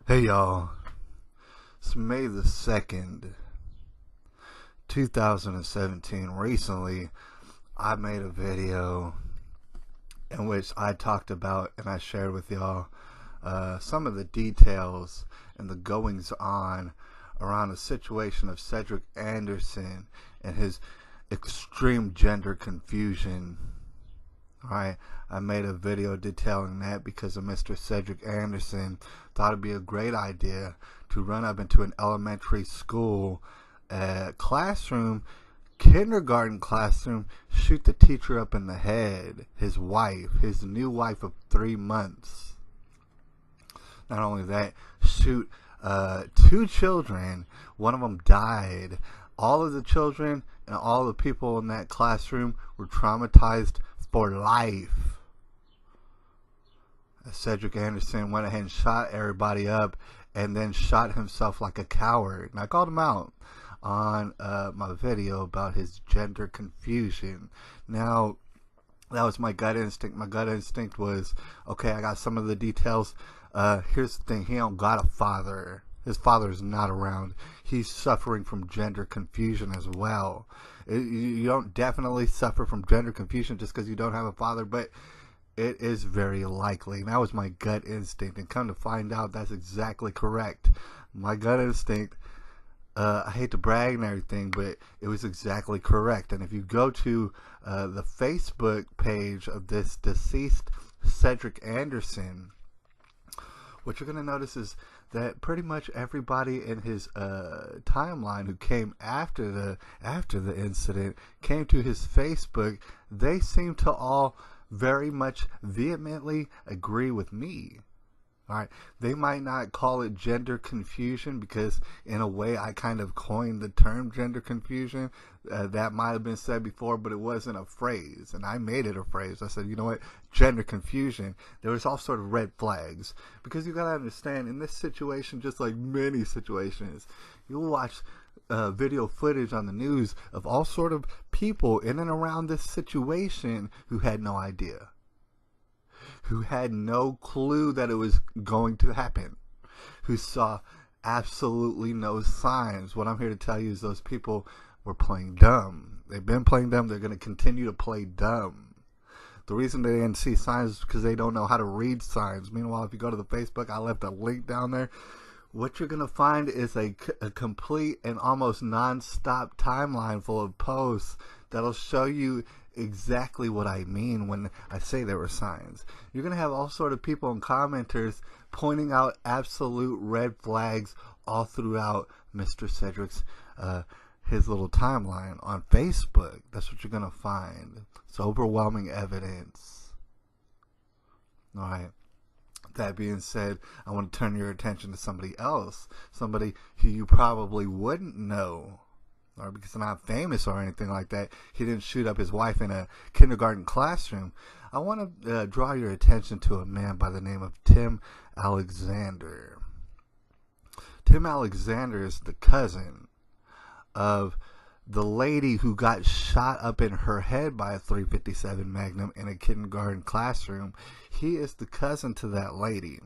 Hey y'all, it's May the 2nd, 2017. Recently, I made a video in which I talked about and I shared with y'all some of the details and the goings on around the situation of Cedric Anderson and his extreme gender confusion. Alright, I made a video detailing that because of Mr. Cedric Anderson thought it'd be a great idea to run up into an elementary school classroom, kindergarten classroom, shoot the teacher up in the head, his wife, his new wife of 3 months. Not only that, shoot 2 children. One of them died. All of the children and all the people in that classroom were traumatized for life. Cedric Anderson went ahead and shot everybody up and then shot himself like a coward. And I called him out on my video about his gender confusion. Now, that was my gut instinct. My gut instinct was, okay, I got some of the details. Here's the thing. He don't got a father. His father is not around. He's suffering from gender confusion as well. You don't definitely suffer from gender confusion just because you don't have a father, but it is very likely. And that was my gut instinct. And come to find out, that's exactly correct. My gut instinct, I hate to brag and everything, but it was exactly correct. And if you go to the Facebook page of this deceased Cedric Anderson, what you're going to notice is that pretty much everybody in his timeline who came after the incident came to his Facebook. They seem to all very much vehemently agree with me. All right, they might not call it gender confusion because in a way I kind of coined the term gender confusion. That might have been said before, but it wasn't a phrase, and I made it a phrase. I said, you know what, gender confusion. There was all sort of red flags because you gotta understand, in this situation, just like many situations, you'll watch video footage on the news of all sort of people in and around this situation who had no idea, who had no clue that it was going to happen, who saw absolutely no signs. What I'm here to tell you is those people were playing dumb. They've been playing dumb. They're going to continue to play dumb. The reason they didn't see signs is because they don't know how to read signs. Meanwhile, if you go to the Facebook, I left a link down there. What you're going to find is a complete and almost non-stop timeline full of posts that'll show you exactly what I mean when I say there were signs. You're going to have all sort of people and commenters pointing out absolute red flags all throughout Mr. Cedric's his little timeline on Facebook. That's what you're going to find. It's overwhelming evidence. All right. That being said, I want to turn your attention to somebody else, somebody who you probably wouldn't know, or because they're not famous or anything like that. He didn't shoot up his wife in a kindergarten classroom. I want to draw your attention to a man by the name of Tim Alexander. Tim Alexander is the cousin of the lady who got shot up in her head by a .357 Magnum in a kindergarten classroom. He is the cousin to that lady,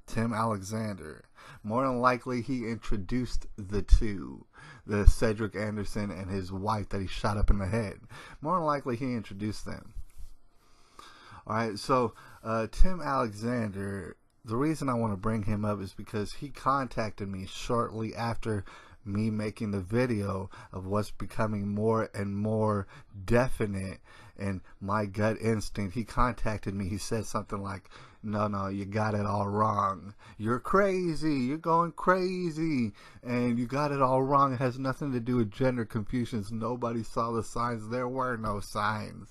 Tim Alexander. More than likely, he introduced the two, the Cedric Anderson and his wife that he shot up in the head. More than likely, he introduced them. All right, so Tim Alexander, the reason I want to bring him up is because he contacted me shortly after me making the video of what's becoming more and more definite and my gut instinct. He contacted me. He said something like, no, you got it all wrong. You're crazy. You're going crazy. And you got it all wrong. It has nothing to do with gender confusions. Nobody saw the signs. There were no signs.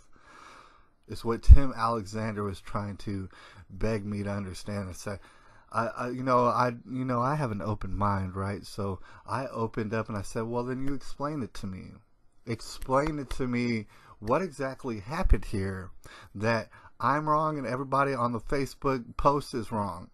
It's what Tim Alexander was trying to beg me to understand and say. I have an open mind, right? So I opened up and I said, well, then you explain it to me. Explain it to me. What exactly happened here that I'm wrong and everybody on the Facebook post is wrong?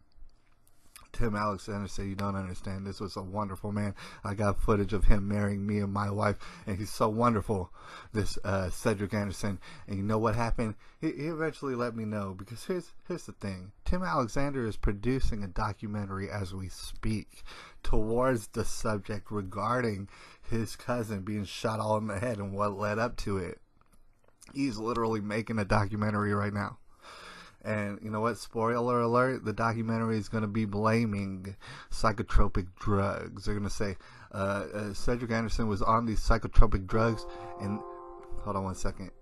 Tim Alexander said, you don't understand. This was a wonderful man. I got footage of him marrying me and my wife, and he's so wonderful, this Cedric Anderson. And you know what happened? He eventually let me know, because here's the thing. Tim Alexander is producing a documentary as we speak towards the subject regarding his cousin being shot all in the head and what led up to it. He's literally making a documentary right now. And you know what? Spoiler alert, the documentary is going to be blaming psychotropic drugs. They're going to say Cedric Anderson was on these psychotropic drugs. And hold on one second.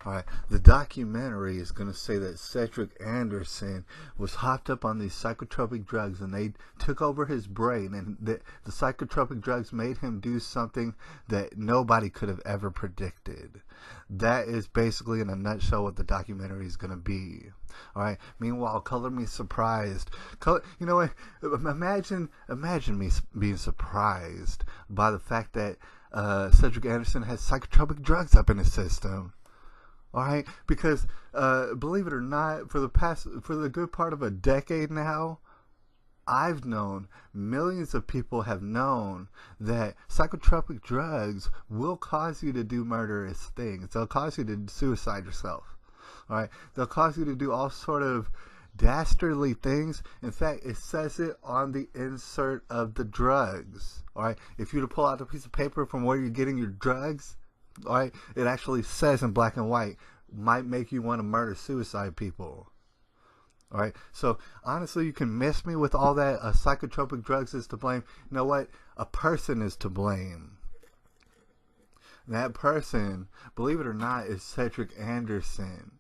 Alright, the documentary is going to say that Cedric Anderson was hopped up on these psychotropic drugs and they took over his brain, and the psychotropic drugs made him do something that nobody could have ever predicted. That is basically in a nutshell what the documentary is going to be. Alright, meanwhile, color me surprised. You know what? Imagine me being surprised by the fact that Cedric Anderson has psychotropic drugs up in his system. All right, because believe it or not, for the good part of a decade now, I've known, millions of people have known that psychotropic drugs will cause you to do murderous things. They'll cause you to suicide yourself. All right, they'll cause you to do all sort of dastardly things. In fact, it says it on the insert of the drugs. All right, if you were to pull out a piece of paper from where you're getting your drugs, all right, it actually says in black and white, might make you want to murder, suicide people. All right, so honestly, you can miss me with all that. Psychotropic drugs is to blame. You know what? A person is to blame. And that person, believe it or not, is Cedric Anderson.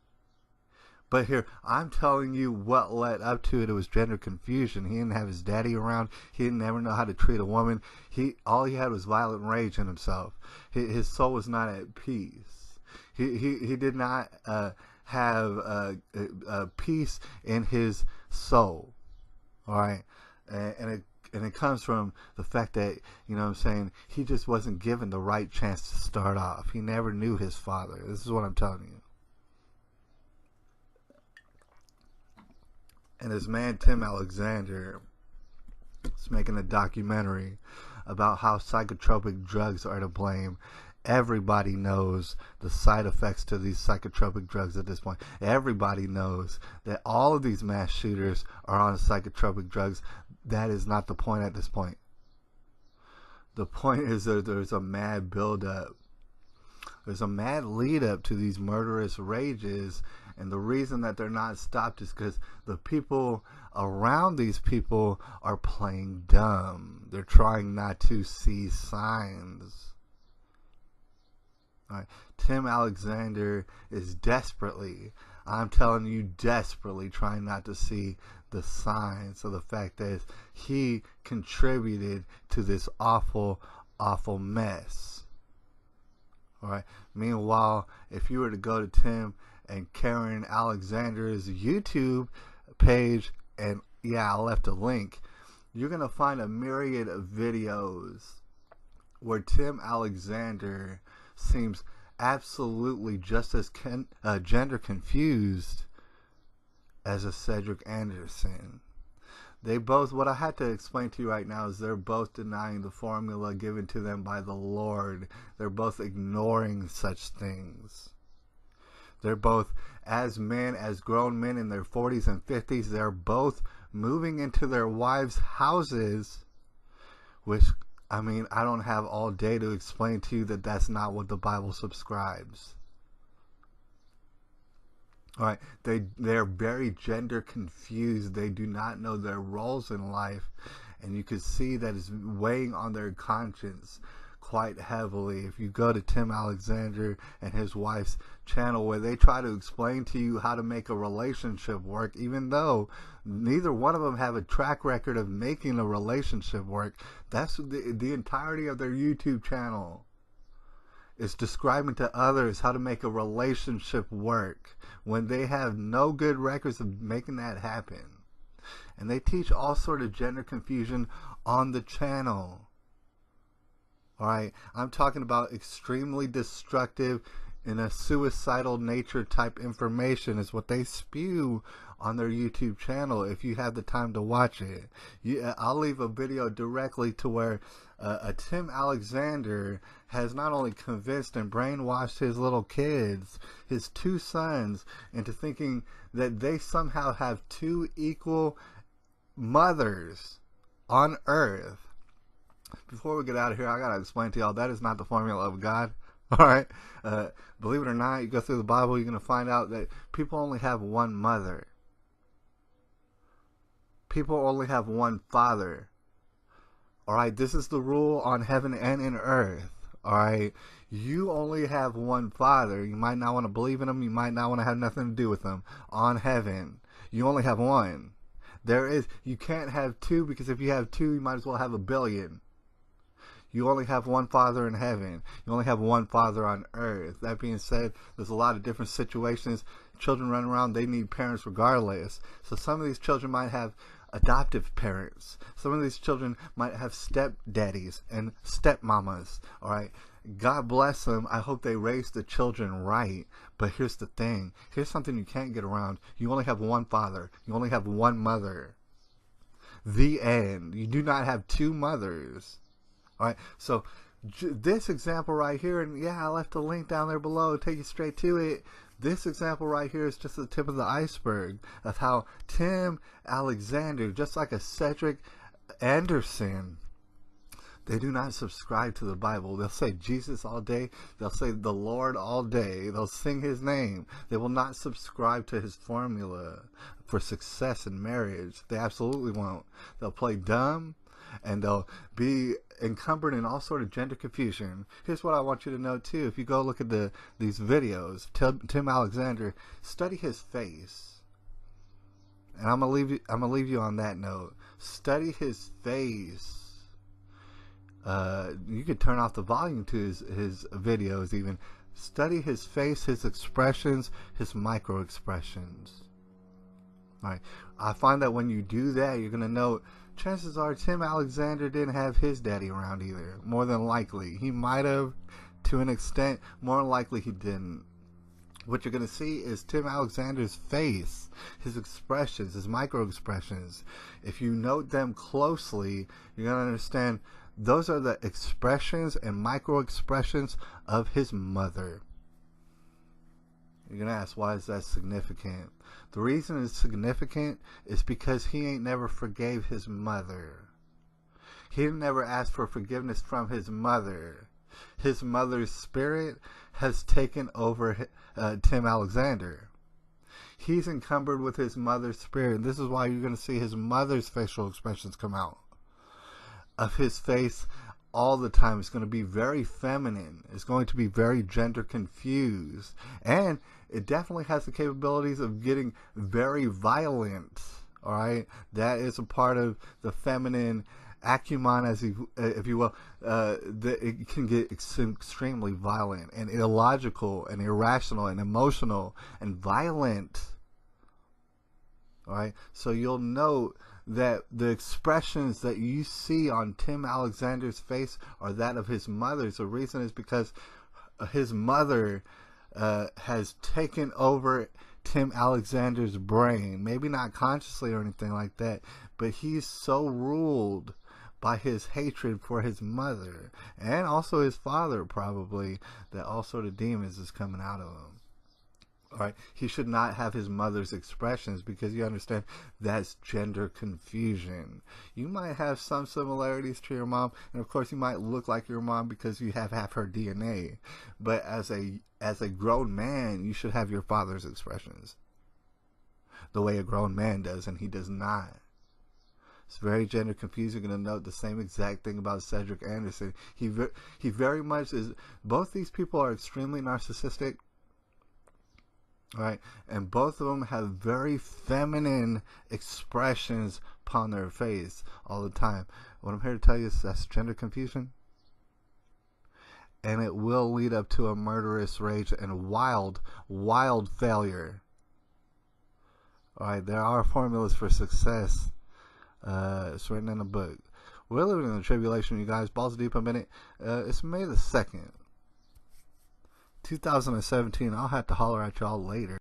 But here, I'm telling you what led up to it. It was gender confusion. He didn't have his daddy around. He didn't ever know how to treat a woman. All he had was violent rage in himself. His soul was not at peace. He did not have peace in his soul. All right, and it comes from the fact that, you know what I'm saying, he just wasn't given the right chance to start off. He never knew his father. This is what I'm telling you. And this man, Tim Alexander, is making a documentary about how psychotropic drugs are to blame. Everybody knows the side effects to these psychotropic drugs at this point. Everybody knows that all of these mass shooters are on psychotropic drugs. That is not the point at this point. The point is that there's a mad buildup. There's a mad lead up to these murderous rages. And the reason that they're not stopped is because the people around these people are playing dumb. They're trying not to see signs. All right. Tim Alexander is desperately, I'm telling you, desperately trying not to see the signs of the fact that he contributed to this awful, awful mess. All right. Meanwhile, if you were to go to Tim and Karen Alexander's YouTube page, and yeah, I left a link, you're going to find a myriad of videos where Tim Alexander seems absolutely just as gender confused as a Cedric Anderson. They both, what I had to explain to you right now is they're both denying the formula given to them by the Lord. They're both ignoring such things. They're both, as men, as grown men in their 40s and 50s, they're both moving into their wives' houses, which, I mean, I don't have all day to explain to you that that's not what the Bible subscribes. All right, they're very gender confused. They do not know their roles in life, and you can see that it's weighing on their conscience quite heavily. If you go to Tim Alexander and his wife's channel, where they try to explain to you how to make a relationship work, even though neither one of them have a track record of making a relationship work, that's the entirety of their YouTube channel. It's describing to others how to make a relationship work when they have no good records of making that happen. And they teach all sort of gender confusion on the channel. Alright, I'm talking about extremely destructive, in a suicidal nature type information is what they spew on their YouTube channel. If you have the time to watch it, I'll leave a video directly to where a Tim Alexander has not only convinced and brainwashed his little kids, his 2 sons, into thinking that they somehow have 2 equal mothers on earth. Before we get out of here, I gotta explain to y'all, that is not the formula of God. Alright? Believe it or not, you go through the Bible, you're gonna find out that people only have one mother. People only have one father. Alright? This is the rule on heaven and in earth. Alright? You only have one father. You might not want to believe in him. You might not want to have nothing to do with him. On heaven, you only have one. You can't have 2, because if you have 2, you might as well have 1 billion. You only have one father in heaven. You only have one father on earth. That being said, there's a lot of different situations. Children run around, they need parents regardless. So some of these children might have adoptive parents. Some of these children might have stepdaddies and stepmamas. Alright? God bless them. I hope they raise the children right. But here's the thing. Here's something you can't get around. You only have one father. You only have one mother. The end. You do not have 2 mothers. Alright, so this example right here, and yeah, I left a link down there below, take you straight to it. This example right here is just the tip of the iceberg of how Tim Alexander, just like a Cedric Anderson, they do not subscribe to the Bible. They'll say Jesus all day. They'll say the Lord all day. They'll sing his name. They will not subscribe to his formula for success in marriage. They absolutely won't. They'll play dumb, and they'll be encumbered in all sort of gender confusion. Here's what I want you to know too. If you go look at these videos, Tim Alexander, study his face. And I'm gonna leave you on that note. Study his face. You could turn off the volume to his videos even. Study his face, his expressions, his micro expressions. Right. I find that when you do that, you're gonna know chances are Tim Alexander didn't have his daddy around either. More than likely. He might have to an extent. More than likely he didn't. What you're going to see is Tim Alexander's face, his expressions, his micro expressions. If you note them closely, you're going to understand those are the expressions and micro expressions of his mother. You're going to ask, why is that significant? The reason it's significant is because he ain't never forgave his mother. He didn't never ask for forgiveness from his mother. His mother's spirit has taken over Tim Alexander. He's encumbered with his mother's spirit. And this is why you're going to see his mother's facial expressions come out of his face all the time. It's going to be very feminine. It's going to be very gender confused. And it definitely has the capabilities of getting very violent. Alright? That is a part of the feminine acumen, if you will. It can get extremely violent and illogical and irrational and emotional and violent. Alright? So you'll note that the expressions that you see on Tim Alexander's face are that of his mother's. The reason is because his mother has taken over Tim Alexander's brain. Maybe not consciously or anything like that, but he's so ruled by his hatred for his mother and also his father, probably, that all sort of demons is coming out of him. Alright, he should not have his mother's expressions, because you understand that's gender confusion. You might have some similarities to your mom, and of course you might look like your mom because you have half her DNA. But as a grown man, you should have your father's expressions the way a grown man does, and he does not. It's very gender confusing. You're going to note the same exact thing about Cedric Anderson. He very much is. Both these people are extremely narcissistic. Right, and both of them have very feminine expressions upon their face all the time. What I'm here to tell you is that's gender confusion, and it will lead up to a murderous rage and wild failure. Alright, there are formulas for success. It's written in a book. We're living in the tribulation, you guys. Balls deep a minute. It's May the 2nd. 2017. I'll have to holler at y'all later.